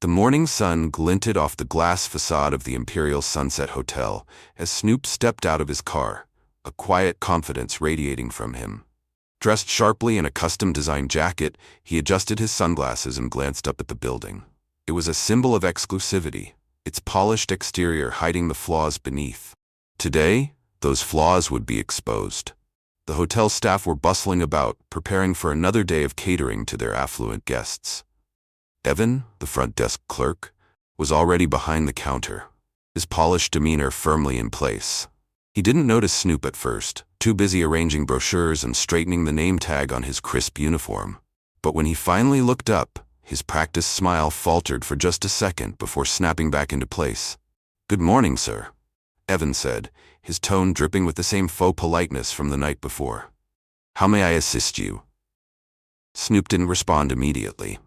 The morning sun glinted off the glass facade of the Imperial Sunset Hotel as Snoop stepped out of his car, a quiet confidence radiating from him. Dressed sharply in a custom-designed jacket, he adjusted his sunglasses and glanced up at the building. It was a symbol of exclusivity, its polished exterior hiding the flaws beneath. Today, those flaws would be exposed. The hotel staff were bustling about, preparing for another day of catering to their affluent guests. Evan, the front desk clerk, was already behind the counter, his polished demeanor firmly in place. He didn't notice Snoop at first, too busy arranging brochures and straightening the name tag on his crisp uniform. But when he finally looked up, his practiced smile faltered for just a second before snapping back into place. "Good morning, sir," Evan said, his tone dripping with the same faux politeness from the night before. "How may I assist you?" Snoop didn't respond immediately.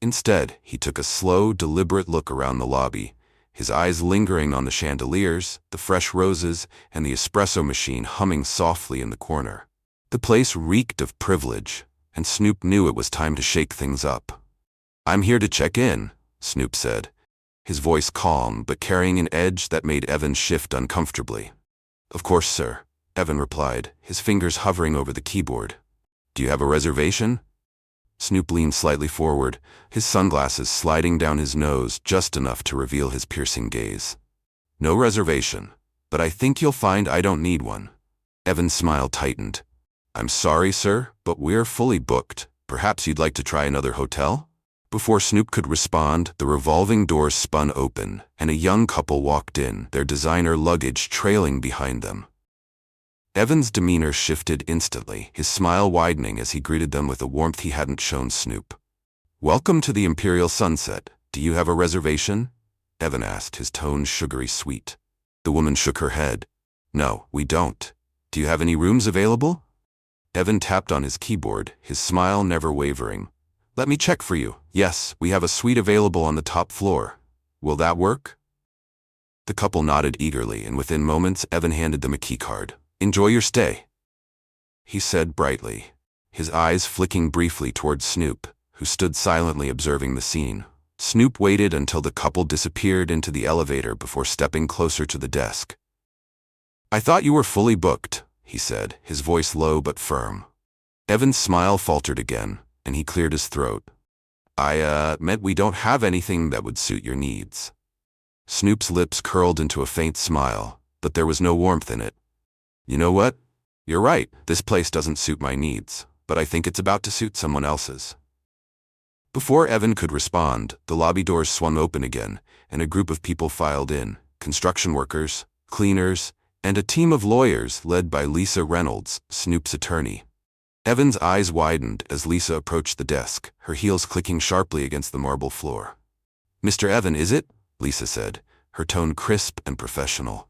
Instead, he took a slow, deliberate look around the lobby, his eyes lingering on the chandeliers, the fresh roses, and the espresso machine humming softly in the corner. The place reeked of privilege, and Snoop knew it was time to shake things up. "I'm here to check in," Snoop said, his voice calm but carrying an edge that made Evan shift uncomfortably. "Of course, sir," Evan replied, his fingers hovering over the keyboard. "Do you have a reservation?" Snoop leaned slightly forward, his sunglasses sliding down his nose just enough to reveal his piercing gaze. "No reservation, but I think you'll find I don't need one." Evan's smile tightened. "I'm sorry, sir, but we're fully booked. Perhaps you'd like to try another hotel?" Before Snoop could respond, the revolving doors spun open, and a young couple walked in, their designer luggage trailing behind them. Evan's demeanor shifted instantly, his smile widening as he greeted them with a warmth he hadn't shown Snoop. "Welcome to the Imperial Sunset. Do you have a reservation?" Evan asked, his tone sugary sweet. The woman shook her head. "No, we don't. Do you have any rooms available?" Evan tapped on his keyboard, his smile never wavering. "Let me check for you. Yes, we have a suite available on the top floor. Will that work?" The couple nodded eagerly, and within moments Evan handed them a keycard. "Enjoy your stay," he said brightly, his eyes flicking briefly towards Snoop, who stood silently observing the scene. Snoop waited until the couple disappeared into the elevator before stepping closer to the desk. "I thought you were fully booked," he said, his voice low but firm. Evan's smile faltered again, and he cleared his throat. I meant we don't have anything that would suit your needs." Snoop's lips curled into a faint smile, but there was no warmth in it. "You know what? You're right, this place doesn't suit my needs, but I think it's about to suit someone else's." Before Evan could respond, the lobby doors swung open again, and a group of people filed in, construction workers, cleaners, and a team of lawyers led by Lisa Reynolds, Snoop's attorney. Evan's eyes widened as Lisa approached the desk, her heels clicking sharply against the marble floor. "Mr. Evan, is it?" Lisa said, her tone crisp and professional.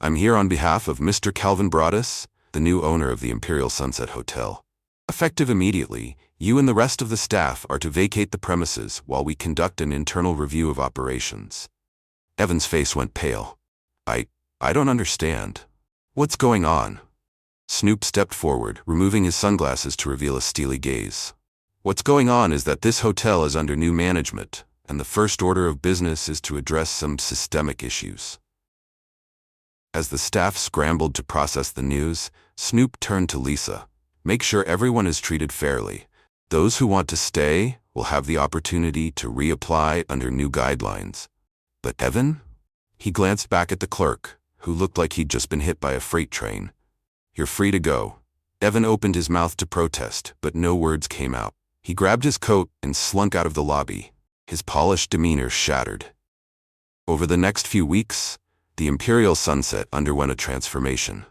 "I'm here on behalf of Mr. Calvin Broaddus, the new owner of the Imperial Sunset Hotel. Effective immediately, you and the rest of the staff are to vacate the premises while we conduct an internal review of operations." Evan's face went pale. I don't understand. What's going on?" Snoop stepped forward, removing his sunglasses to reveal a steely gaze. "What's going on is that this hotel is under new management, and the first order of business is to address some systemic issues." As the staff scrambled to process the news, Snoop turned to Lisa. "Make sure everyone is treated fairly. Those who want to stay will have the opportunity to reapply under new guidelines. But Evan?" He glanced back at the clerk, who looked like he'd just been hit by a freight train. "You're free to go." Evan opened his mouth to protest, but no words came out. He grabbed his coat and slunk out of the lobby, his polished demeanor shattered. Over the next few weeks, the Imperial Sunset underwent a transformation.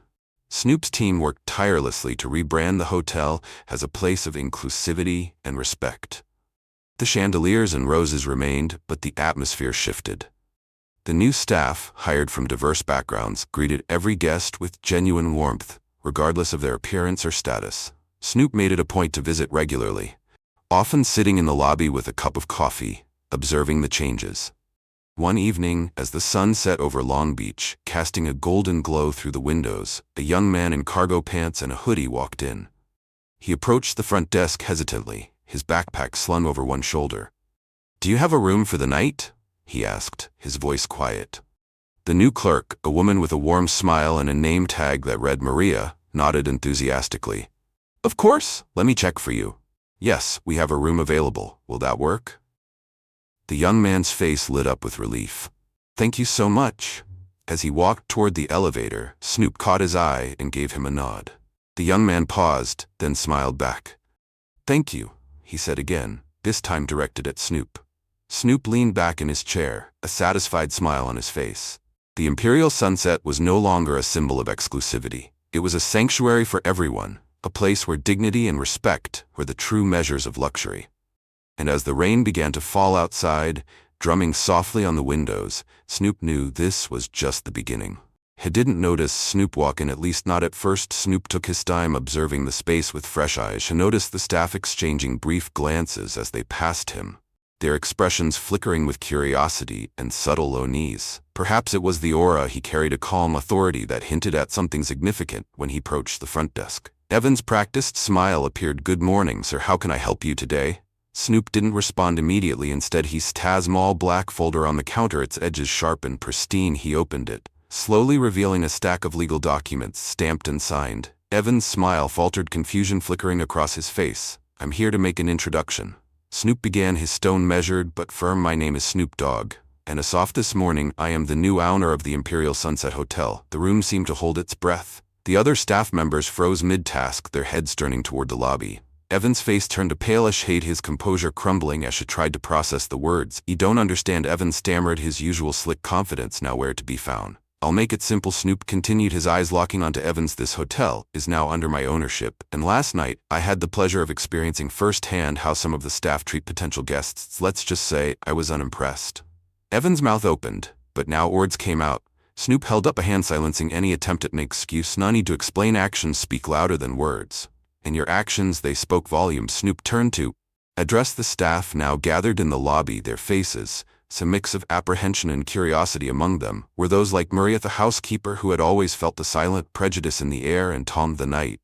Snoop's team worked tirelessly to rebrand the hotel as a place of inclusivity and respect. The chandeliers and roses remained, but the atmosphere shifted. The new staff, hired from diverse backgrounds, greeted every guest with genuine warmth, regardless of their appearance or status. Snoop made it a point to visit regularly, often sitting in the lobby with a cup of coffee, observing the changes. One evening, as the sun set over Long Beach, casting a golden glow through the windows, a young man in cargo pants and a hoodie walked in. He approached the front desk hesitantly, his backpack slung over one shoulder. "Do you have a room for the night?" he asked, his voice quiet. The new clerk, a woman with a warm smile and a name tag that read Maria, nodded enthusiastically. "Of course, let me check for you. Yes, we have a room available. Will that work?" The young man's face lit up with relief. "Thank you so much." As he walked toward the elevator, Snoop caught his eye and gave him a nod. The young man paused, then smiled back. "Thank you," he said again, this time directed at Snoop. Snoop leaned back in his chair, a satisfied smile on his face. The Imperial Sunset was no longer a symbol of exclusivity. It was a sanctuary for everyone, a place where dignity and respect were the true measures of luxury. And as the rain began to fall outside, drumming softly on the windows, Snoop knew this was just the beginning. He didn't notice Snoop walk in, at least not at first. Snoop took his time observing the space with fresh eyes. He noticed the staff exchanging brief glances as they passed him, their expressions flickering with curiosity and subtle unease. Perhaps it was the aura he carried, a calm authority that hinted at something significant when he approached the front desk. Evan's practiced smile appeared. "Good morning, sir. How can I help you today?" Snoop didn't respond immediately. Instead, he a small black folder on the counter, its edges sharp and pristine. He opened it, slowly revealing a stack of legal documents, stamped and signed. Evan's smile faltered, confusion flickering across his face. "I'm here to make an introduction." Snoop began, his tone measured but firm. "My name is Snoop Dogg, and as of this morning, I am the new owner of the Imperial Sunset Hotel." The room seemed to hold its breath. The other staff members froze mid-task, their heads turning toward the lobby. Evan's face turned a palish shade, his composure crumbling as she tried to process the words. "You don't understand," Evan stammered, his usual slick confidence nowhere to be found. "I'll make it simple," Snoop continued, his eyes locking onto Evan's. "This hotel is now under my ownership, and last night I had the pleasure of experiencing firsthand how some of the staff treat potential guests. Let's just say I was unimpressed." Evan's mouth opened, but now words came out. Snoop held up a hand, silencing any attempt at an excuse. "No need to explain. Actions speak louder than words. And your actions, they spoke volumes." Snoop turned to address the staff now gathered in the lobby, their faces, some mix of apprehension and curiosity among them, were those like Maria, the housekeeper, who had always felt the silent prejudice in the air, and Tom, the night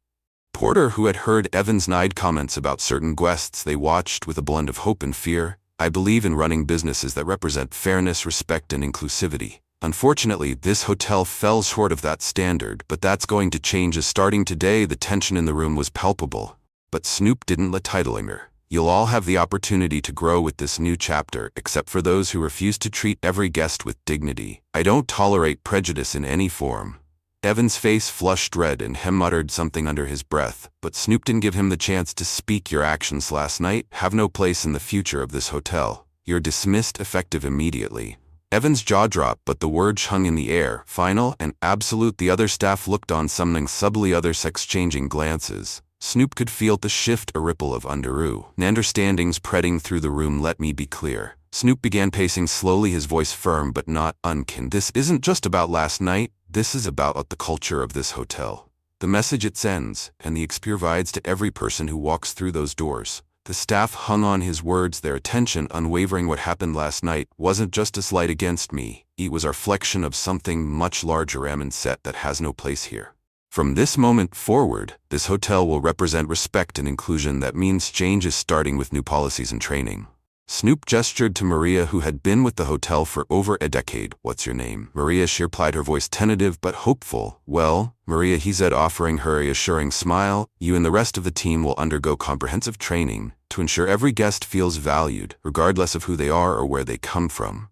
porter, who had heard Evan's snide comments about certain guests. They watched with a blend of hope and fear. "I believe in running businesses that represent fairness, respect, and inclusivity. Unfortunately, this hotel fell short of that standard, but that's going to change as starting today." The tension in the room was palpable, but Snoop didn't let it linger. "You'll all have the opportunity to grow with this new chapter, except for those who refuse to treat every guest with dignity. I don't tolerate prejudice in any form." Evan's face flushed red and he muttered something under his breath, but Snoop didn't give him the chance to speak. "Your actions last night have no place in the future of this hotel. You're dismissed, effective immediately." Evan's jaw dropped, but the words hung in the air, final and absolute. The other staff looked on, something subtly, others exchanging glances. Snoop could feel the shift, a ripple of understandings spreading through the room. "Let me be clear." Snoop began pacing slowly, his voice firm but not unkin. "This isn't just about last night. This is about the culture of this hotel, the message it sends, and the experience provides to every person who walks through those doors." The staff hung on his words, their attention unwavering. "What happened last night wasn't just a slight against me. It was a reflection of something much larger. Evan said that has no place here. From this moment forward, this hotel will represent respect and inclusion. That means change is starting with new policies and training." Snoop gestured to Maria, who had been with the hotel for over a decade. "What's your name?" "Maria," she replied, her voice tentative but hopeful. "Well, Maria," he said, offering her a reassuring smile, "you and the rest of the team will undergo comprehensive training to ensure every guest feels valued, regardless of who they are or where they come from."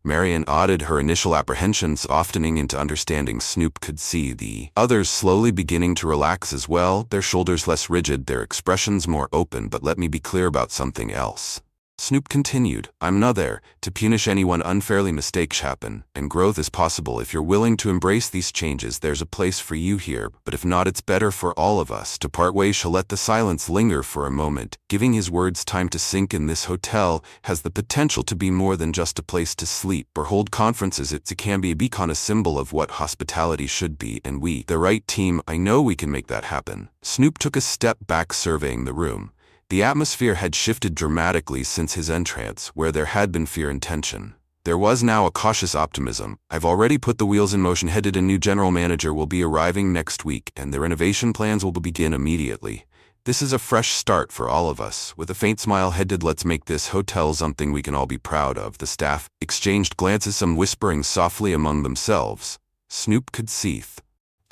Marian nodded, her initial apprehensions softening into understanding. Snoop could see the others slowly beginning to relax as well, their shoulders less rigid, their expressions more open. "But let me be clear about something else," Snoop continued. "I'm not there to punish anyone unfairly. Mistakes happen, and growth is possible. If you're willing to embrace these changes, there's a place for you here. But if not, it's better for all of us to part ways." She let the silence linger for a moment, giving his words time to sink in. "This hotel has the potential to be more than just a place to sleep or hold conferences. It can become a symbol of what hospitality should be, and we, the right team, I know we can make that happen." Snoop took a step back, surveying the room. The atmosphere had shifted dramatically since his entrance, where there had been fear and tension. There was now a cautious optimism. "I've already put the wheels in motion. Headed, a new general manager will be arriving next week, and their innovation plans will begin immediately." This is a fresh start for all of us. With a faint smile headed, let's make this hotel something we can all be proud of. The staff exchanged glances, some whispering softly among themselves. Snoop could see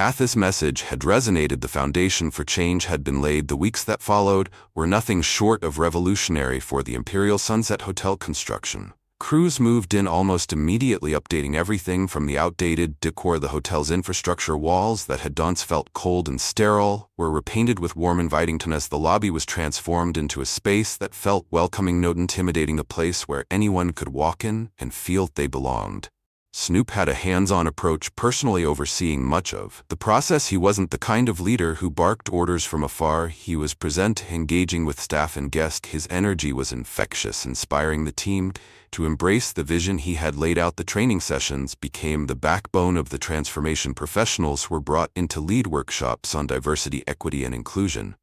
Athos' message had resonated. The foundation for change had been laid. The weeks that followed were nothing short of revolutionary for the Imperial Sunset Hotel construction. Crews moved in almost immediately, updating everything from the outdated decor. The hotel's infrastructure walls that had once felt cold and sterile were repainted with warm, inviting tone as the lobby was transformed into a space that felt welcoming, not intimidating, a place where anyone could walk in and feel they belonged. Snoop had a hands-on approach, personally overseeing much of the process. He wasn't the kind of leader who barked orders from afar. He was present, engaging with staff and guests. His energy was infectious, inspiring the team to embrace the vision he had laid out. The training sessions became the backbone of the transformation. Professionals were brought in to lead workshops on diversity, equity, and inclusion.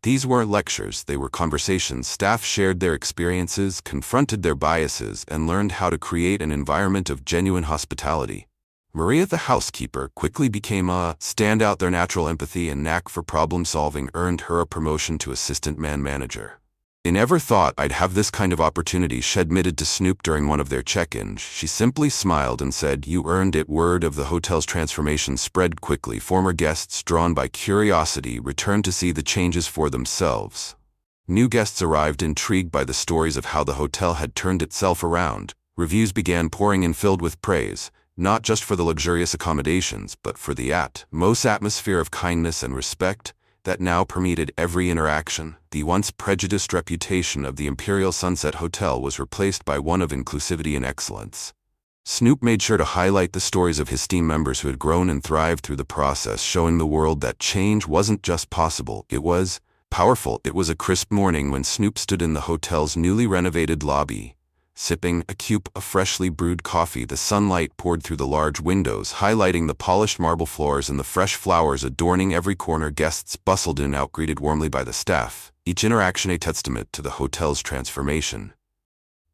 These weren't lectures, they were conversations. Staff shared their experiences, confronted their biases, and learned how to create an environment of genuine hospitality. Maria, the housekeeper, quickly became a standout. Their natural empathy and knack for problem-solving earned her a promotion to assistant manager. "I never thought I'd have this kind of opportunity," she admitted to Snoop during one of their check-ins. She simply smiled and said, "You earned it." Word of the hotel's transformation spread quickly. Former guests, drawn by curiosity, returned to see the changes for themselves. New guests arrived, intrigued by the stories of how the hotel had turned itself around. Reviews began pouring in, filled with praise, not just for the luxurious accommodations, but for the most atmosphere of kindness and respect that now permeated every interaction. The once prejudiced reputation of the Imperial Sunset Hotel was replaced by one of inclusivity and excellence. Snoop made sure to highlight the stories of his team members who had grown and thrived through the process, showing the world that change wasn't just possible, it was powerful. It was a crisp morning when Snoop stood in the hotel's newly renovated lobby, sipping a cup of freshly brewed coffee. The sunlight poured through the large windows, highlighting the polished marble floors and the fresh flowers adorning every corner. Guests bustled in and out, greeted warmly by the staff, each interaction a testament to the hotel's transformation.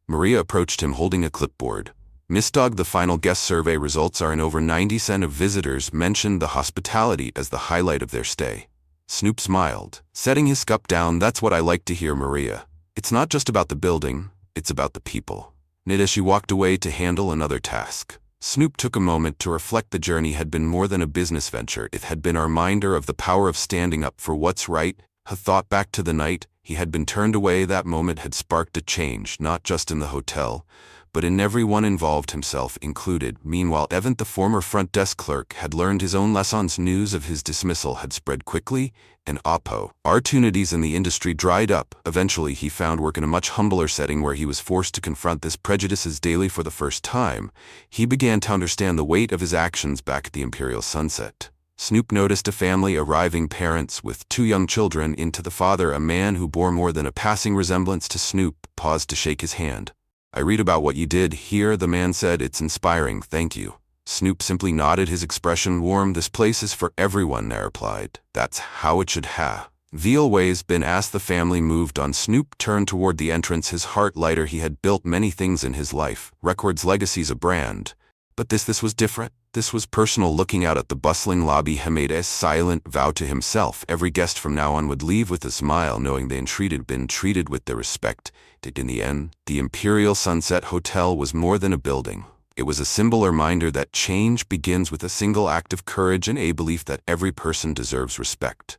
Maria approached him holding a clipboard. "Miss Dogg, the final guest survey results are in. Over 90% of visitors mentioned the hospitality as the highlight of their stay." Snoop smiled, setting his cup down. "That's what I like to hear, Maria. It's not just about the building, it's about the people." As she walked away to handle another task, Snoop took a moment to reflect. The journey had been more than a business venture. It had been a reminder of the power of standing up for what's right. He thought back to the night he had been turned away. That moment had sparked a change, not just in the hotel, but in everyone involved, himself included. Meanwhile, Evan, the former front desk clerk, had learned his own lessons. News of his dismissal had spread quickly, and opportunities in the industry dried up. Eventually, he found work in a much humbler setting where he was forced to confront his prejudices daily. For the first time, he began to understand the weight of his actions back at the Imperial Sunset. Snoop noticed a family arriving, parents with 2 young children. Into the father, a man who bore more than a passing resemblance to Snoop, paused to shake his hand. "I read about what you did here," the man said. "It's inspiring, thank you." Snoop simply nodded, his expression warm. "This place is for everyone," I replied. "That's how it should have always been." As the family moved on, Snoop turned toward the entrance, his heart lighter. He had built many things in his life, records, legacies, a brand. But this was different. This was personal. Looking out at the bustling lobby, he made a silent vow to himself. Every guest from now on would leave with a smile, knowing they had been treated with their respect. In the end, the Imperial Sunset Hotel was more than a building. It was a symbol, a reminder that change begins with a single act of courage and a belief that every person deserves respect.